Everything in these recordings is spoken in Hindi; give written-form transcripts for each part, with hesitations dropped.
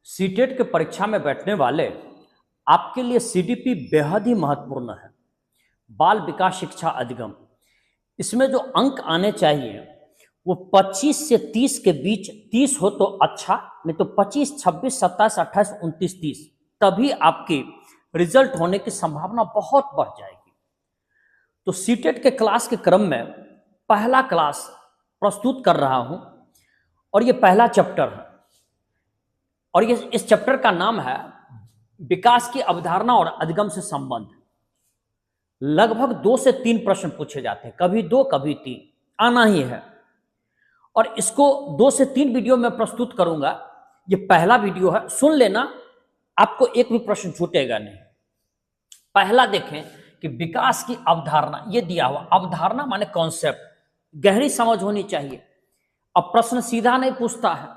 सीटेट के परीक्षा में बैठने वाले आपके लिए सीडीपी बेहद ही महत्वपूर्ण है। बाल विकास शिक्षा अधिगम, इसमें जो अंक आने चाहिए वो 25 से 30 के बीच। 30 हो तो अच्छा, नहीं तो 25, 26, 27, 28, 29, 30, तभी आपकी रिजल्ट होने की संभावना बहुत बढ़ जाएगी। तो सीटेट के क्लास के क्रम में पहला क्लास प्रस्तुत कर रहा हूं और ये पहला चैप्टर है और ये इस चैप्टर का नाम है विकास की अवधारणा और अधिगम से संबंध। लगभग 2 से 3 प्रश्न पूछे जाते हैं, कभी 2 कभी 3, आना ही है। और इसको 2 से 3 वीडियो में प्रस्तुत करूंगा। ये पहला वीडियो है, सुन लेना, आपको एक भी प्रश्न छूटेगा नहीं। पहला देखें कि विकास की अवधारणा, ये दिया हुआ अवधारणा माने कॉन्सेप्ट, गहरी समझ होनी चाहिए। अब प्रश्न सीधा नहीं पूछता है,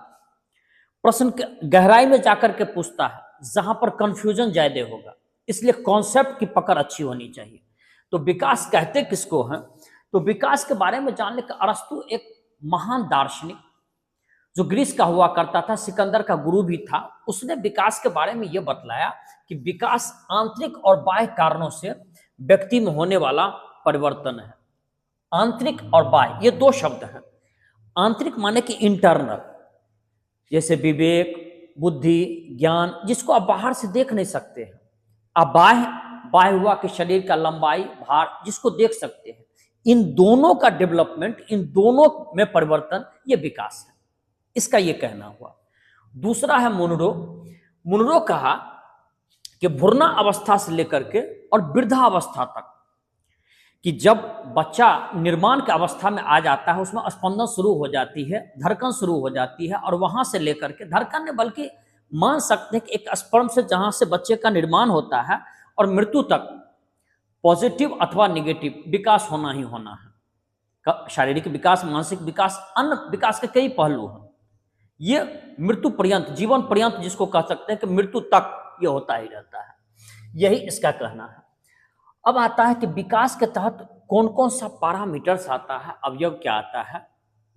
प्रश्न गहराई में जाकर के पूछता है, जहां पर कंफ्यूजन ज्यादा होगा, इसलिए कॉन्सेप्ट की पकड़ अच्छी होनी चाहिए। तो विकास कहते किसको हैं? तो विकास के बारे में जानने का अरस्तु एक महान दार्शनिक जो ग्रीस का हुआ करता था, सिकंदर का गुरु भी था, उसने विकास के बारे में यह बतलाया कि विकास आंतरिक और बाह्य कारणों से व्यक्ति में होने वाला परिवर्तन है। आंतरिक और बाह्य ये 2 शब्द हैं। आंतरिक माने कि इंटरनल, जैसे विवेक, बुद्धि, ज्ञान, जिसको आप बाहर से देख नहीं सकते हैं। अब बाह्य हुआ कि शरीर का लंबाई, भार, जिसको देख सकते हैं। इन दोनों का डेवलपमेंट, इन दोनों में परिवर्तन, ये विकास है, इसका ये कहना हुआ। दूसरा है मुनरो कहा कि भ्रूण अवस्था से लेकर के और वृद्धावस्था तक, कि जब बच्चा निर्माण की अवस्था में आ जाता है, उसमें स्पंदन शुरू हो जाती है, धड़कन शुरू हो जाती है, और वहां से लेकर के धड़कन ने, बल्कि मान सकते हैं कि एक स्पर्म से जहां से बच्चे का निर्माण होता है और मृत्यु तक पॉजिटिव अथवा निगेटिव विकास होना ही होना है। शारीरिक विकास, मानसिक विकास, अन्य विकास के कई पहलू हैं। ये मृत्यु पर्यंत, जीवन पर्यंत जिसको कह सकते हैं कि मृत्यु तक ये होता ही रहता है, यही इसका कहना है। अब आता है कि विकास के तहत कौन कौन सा पैरामीटर्स आता है, अवयव क्या आता है,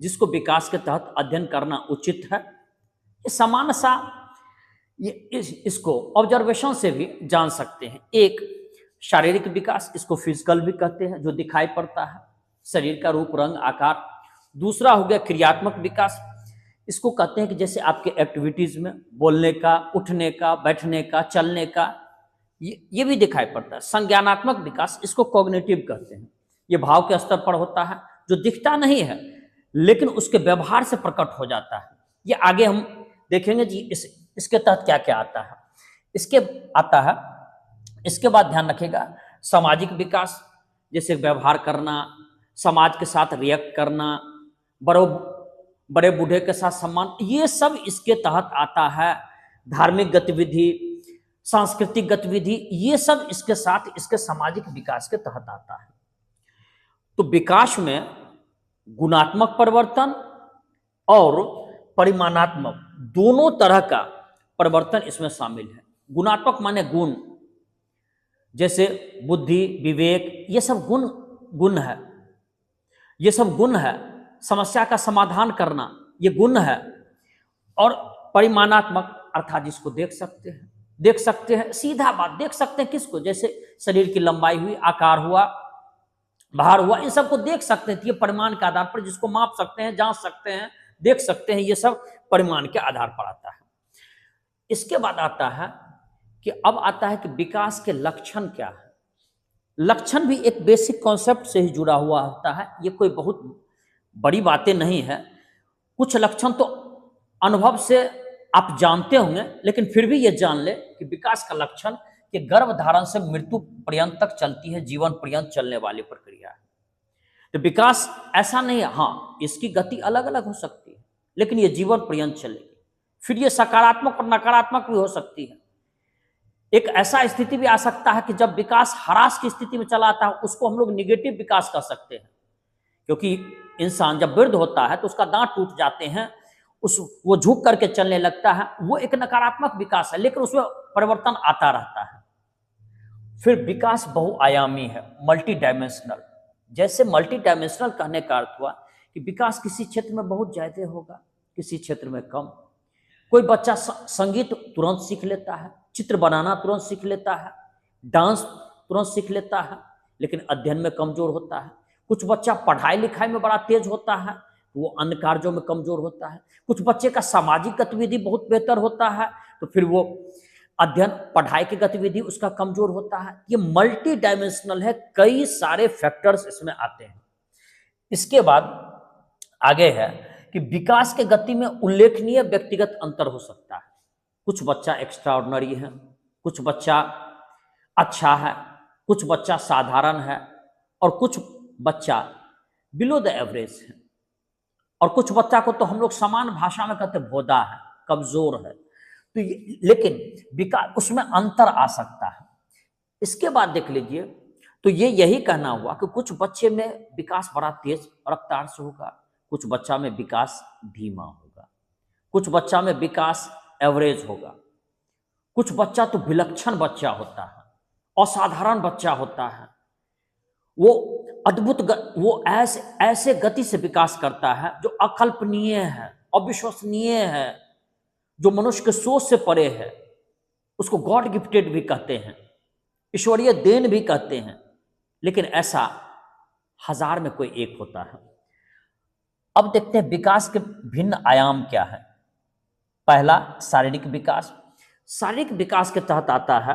जिसको विकास के तहत अध्ययन करना उचित है। ये सामान्य सा इसको ऑब्जर्वेशन से भी जान सकते हैं। एक शारीरिक विकास, इसको फिजिकल भी कहते हैं, जो दिखाई पड़ता है, शरीर का रूप, रंग, आकार। दूसरा हो गया क्रियात्मक विकास, इसको कहते हैं कि जैसे आपके एक्टिविटीज में बोलने का, उठने का, बैठने का, चलने का, ये भी दिखाई पड़ता है। संज्ञानात्मक विकास, इसको कॉग्निटिव कहते हैं, ये भाव के स्तर पर होता है, जो दिखता नहीं है लेकिन उसके व्यवहार से प्रकट हो जाता है। ये आगे हम देखेंगे जी इसके तहत क्या क्या आता है। इसके आता है, इसके बाद ध्यान रखिएगा सामाजिक विकास, जैसे व्यवहार करना, समाज के साथ रिएक्ट करना, बड़े बूढ़े के साथ सम्मान, ये सब इसके तहत आता है। धार्मिक गतिविधि, सांस्कृतिक गतिविधि, ये सब इसके साथ, इसके सामाजिक विकास के तहत आता है। तो विकास में गुणात्मक परिवर्तन और परिमाणात्मक दोनों तरह का परिवर्तन इसमें शामिल है। गुणात्मक माने गुण, जैसे बुद्धि, विवेक, ये सब गुण है, ये सब गुण है। समस्या का समाधान करना, ये गुण है। और परिमाणात्मक अर्थात जिसको देख सकते हैं, सीधा बात, देख सकते हैं किसको, जैसे शरीर की लंबाई हुई, आकार हुआ, भार हुआ, इन सबको देख सकते हैं। ये परिमाण के आधार पर जिसको माप सकते हैं, जांच सकते हैं, देख सकते हैं, ये सब परिमाण के आधार पर आता है। इसके बाद आता है कि अब आता है कि विकास के लक्षण क्या है। लक्षण भी एक बेसिक कॉन्सेप्ट से ही जुड़ा हुआ होता है, ये कोई बहुत बड़ी बातें नहीं है। कुछ लक्षण तो अनुभव से आप जानते होंगे, लेकिन फिर भी ये जान ले कि विकास का लक्षण कि गर्भधारण से मृत्यु पर्यंत तक चलती है, जीवन पर्यंत चलने वाली प्रक्रिया है। तो विकास ऐसा नहीं है, हाँ इसकी गति अलग अलग हो सकती है, लेकिन ये जीवन पर्यंत चलेगी। फिर ये सकारात्मक और नकारात्मक भी हो सकती है। एक ऐसा स्थिति भी आ सकता है कि जब विकास ह्रास की स्थिति में चला आता है, उसको हम लोग निगेटिव विकास कह सकते हैं, क्योंकि इंसान जब वृद्ध होता है तो उसका दांत टूट जाते हैं, वो झुक करके चलने लगता है, वो एक नकारात्मक विकास है, लेकिन उसमें परिवर्तन आता रहता है। फिर विकास बहुआयामी है, मल्टी डायमेंशनल। जैसे मल्टी डायमेंशनल कहने का अर्थ हुआ कि विकास किसी क्षेत्र में बहुत ज्यादा होगा, किसी क्षेत्र में कम, कोई बच्चा संगीत तुरंत सीख लेता है, चित्र बनाना तुरंत सीख लेता है, डांस तुरंत सीख लेता है, लेकिन अध्ययन में कमजोर होता है। कुछ बच्चा पढ़ाई लिखाई में बड़ा तेज होता है, तो वो अन्य कार्यों में कमजोर होता है। कुछ बच्चे का सामाजिक गतिविधि बहुत बेहतर होता है, तो फिर वो अध्ययन पढ़ाई की गतिविधि उसका कमजोर होता है। ये मल्टी डायमेंशनल है, कई सारे फैक्टर्स इसमें आते हैं। इसके बाद आगे है कि विकास के गति में उल्लेखनीय व्यक्तिगत अंतर हो सकता है। कुछ बच्चा एक्स्ट्रा ऑर्डिनरी है, कुछ बच्चा अच्छा है, कुछ बच्चा साधारण है, और कुछ बच्चा बिलो द एवरेज है, और कुछ बच्चा को तो हम लोग समान भाषा में कहते भोदा है, कमजोर है। तो लेकिन विकास उसमें अंतर आ सकता है। इसके बाद देख लीजिए, तो ये यही कहना हुआ कि कुछ बच्चे में विकास बड़ा तेज रफ्तार से होगा, कुछ बच्चा में विकास धीमा होगा, कुछ बच्चा में विकास एवरेज होगा, कुछ बच्चा तो विलक्षण बच्चा होता है, असाधारण बच्चा होता है, वो वो ऐसे गति से विकास करता है जो अकल्पनीय है, अविश्वसनीय है, जो मनुष्य के सोच से परे है। उसको गॉड गिफ्टेड भी कहते हैं, ईश्वरीय देन भी कहते हैं, लेकिन ऐसा 1000 में कोई एक होता है। अब देखते हैं विकास के भिन्न आयाम क्या है। पहला, शारीरिक विकास। शारीरिक विकास के तहत आता है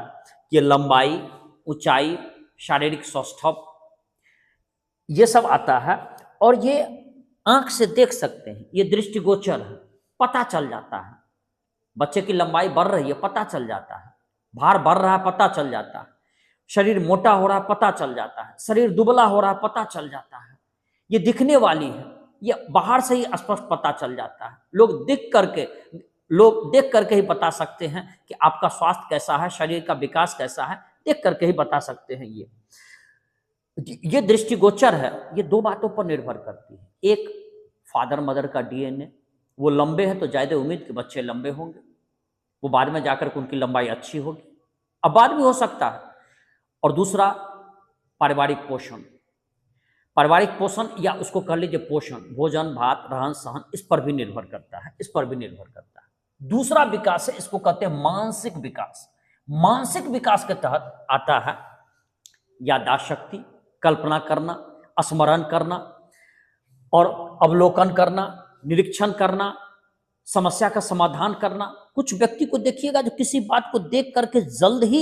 कि लंबाई, ऊंचाई, शारीरिक सौष्ठव, ये सब आता है, और ये आंख से देख सकते हैं, ये दृष्टिगोचर है, पता चल जाता है। बच्चे की लंबाई बढ़ रही है, पता चल जाता है, भार बढ़ रहा है, पता चल जाता है, शरीर मोटा हो रहा है, पता चल जाता है, शरीर दुबला हो रहा है, पता चल जाता है। ये दिखने वाली है, ये बाहर से ही स्पष्ट पता चल जाता है। लोग देख करके ही बता सकते हैं कि आपका स्वास्थ्य कैसा है, शरीर का विकास कैसा है, देख करके ही बता सकते हैं। ये दृष्टिगोचर है। ये 2 बातों पर निर्भर करती है। एक, फादर मदर का डीएनए, वो लंबे हैं तो ज्यादा उम्मीद के बच्चे लंबे होंगे, वो बाद में जाकर के उनकी लंबाई अच्छी होगी, अब बाद भी हो सकता है। और दूसरा, पारिवारिक पोषण। पारिवारिक पोषण, या उसको कह लीजिए पोषण, भोजन भात रहन सहन, इस पर भी निर्भर करता है, इस पर भी निर्भर करता है। दूसरा विकास है, इसको कहते हैं मानसिक विकास। मानसिक विकास के तहत आता है याददाश्त शक्ति, कल्पना करना, स्मरण करना और अवलोकन करना, निरीक्षण करना, समस्या का समाधान करना। कुछ व्यक्ति को देखिएगा जो किसी बात को देख करके जल्द ही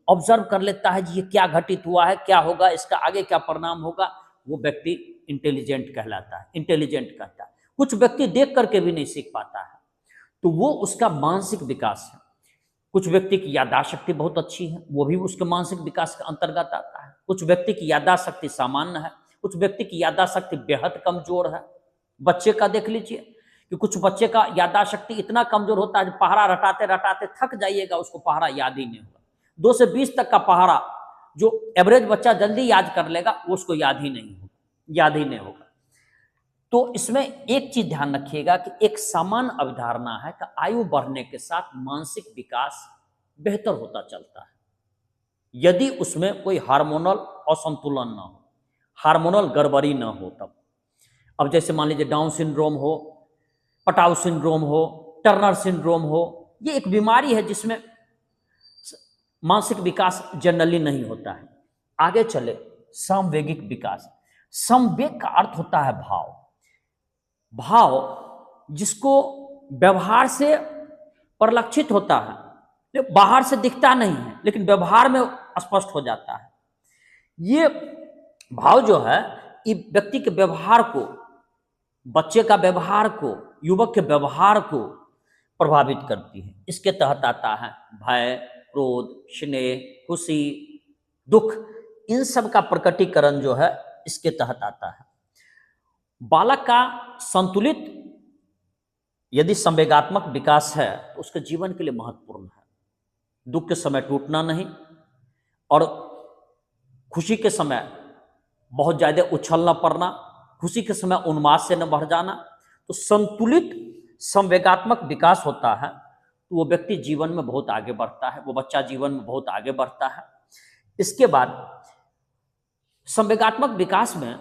ऑब्जर्व कर लेता है, जी ये क्या घटित हुआ है, क्या होगा, इसका आगे क्या परिणाम होगा। वो व्यक्ति इंटेलिजेंट कहलाता है, इंटेलिजेंट कहता है। कुछ व्यक्ति देख करके भी नहीं सीख पाता है, तो वो उसका मानसिक विकास है। कुछ व्यक्ति की याददाश्त शक्ति बहुत अच्छी है, वो भी उसके मानसिक विकास के अंतर्गत आता है। कुछ व्यक्ति की याददाश्त शक्ति सामान्य है, कुछ व्यक्ति की याददाश्त शक्ति बेहद कमजोर है। बच्चे का देख लीजिए कि कुछ बच्चे का याददाश्त शक्ति इतना कमजोर होता है, पहाड़ा रटाते रटाते थक जाइएगा, उसको पहाड़ा याद ही नहीं होगा। 2 से 20 तक का पहाड़ा जो एवरेज बच्चा जल्दी याद कर लेगा, वो उसको याद ही नहीं होगा। तो इसमें एक चीज ध्यान रखिएगा कि एक सामान्य अवधारणा है कि आयु बढ़ने के साथ मानसिक विकास बेहतर होता चलता है, यदि उसमें कोई हार्मोनल असंतुलन न हो, हार्मोनल गड़बड़ी न हो तब। अब जैसे मान लीजिए डाउन सिंड्रोम हो, पटाउ सिंड्रोम हो, टर्नर सिंड्रोम हो, ये एक बीमारी है जिसमें मानसिक विकास जनरली नहीं होता है। आगे चले, समवेगिक विकास। समवेग का अर्थ होता है भाव, जिसको व्यवहार से परिलक्षित होता है, बाहर से दिखता नहीं है लेकिन व्यवहार में स्पष्ट हो जाता है। ये भाव जो है, ये व्यक्ति के व्यवहार को, बच्चे का व्यवहार को, युवक के व्यवहार को प्रभावित करती है। इसके तहत आता है भय, क्रोध, स्नेह, खुशी, दुख, इन सब का प्रकटीकरण जो है इसके तहत आता है। बालक का संतुलित यदि संवेगात्मक विकास है तो उसके जीवन के लिए महत्वपूर्ण है। दुख के समय टूटना नहीं और खुशी के समय बहुत ज्यादा उछल न पड़ना, खुशी के समय उन्माद से न बढ़ जाना। तो संतुलित संवेगात्मक विकास होता है तो वो व्यक्ति जीवन में बहुत आगे बढ़ता है, वो बच्चा जीवन में बहुत आगे बढ़ता है। इसके बाद संवेगात्मक विकास में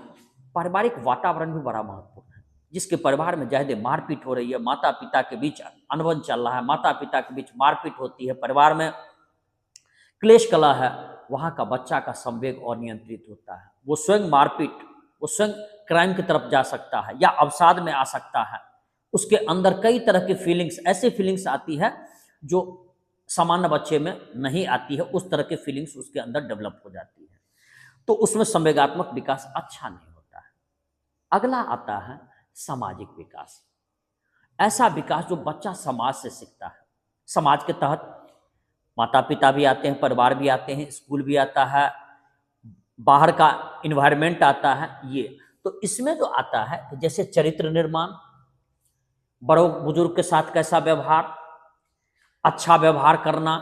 पारिवारिक वातावरण भी बड़ा महत्वपूर्ण है। जिसके परिवार में ज़्यादा मारपीट हो रही है, माता पिता के बीच अनबन चल रहा है, माता पिता के बीच मारपीट होती है, परिवार में क्लेश कला है, वहाँ का बच्चा का संवेग अनियंत्रित होता है। वो स्वयं मारपीट, वो स्वयं क्राइम की तरफ जा सकता है या अवसाद में आ सकता है। उसके अंदर कई तरह की फीलिंग्स, ऐसी फीलिंग्स आती है जो सामान्य बच्चे में नहीं आती है, उस तरह की फीलिंग्स उसके अंदर डेवलप हो जाती है, तो उसमें संवेगात्मक विकास अच्छा नहीं होता है। अगला आता है सामाजिक विकास। ऐसा विकास जो बच्चा समाज से सीखता है। समाज के तहत माता पिता भी आते हैं, परिवार भी आते हैं, स्कूल भी आता है, बाहर का इन्वायरमेंट आता है। ये तो इसमें जो आता है कि जैसे चरित्र निर्माण, बड़ों बुजुर्ग के साथ कैसा व्यवहार, अच्छा व्यवहार करना।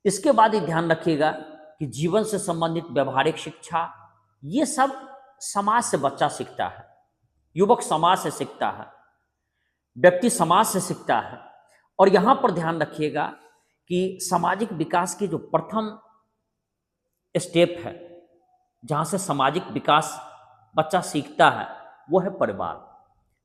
इसके बाद ही ध्यान रखिएगा कि जीवन से संबंधित व्यवहारिक शिक्षा, ये सब समाज से बच्चा सीखता है, युवक समाज से सीखता है, व्यक्ति समाज से सीखता है। और यहाँ पर ध्यान रखिएगा कि सामाजिक विकास की जो प्रथम स्टेप है, जहाँ से सामाजिक विकास बच्चा सीखता है, वो है परिवार।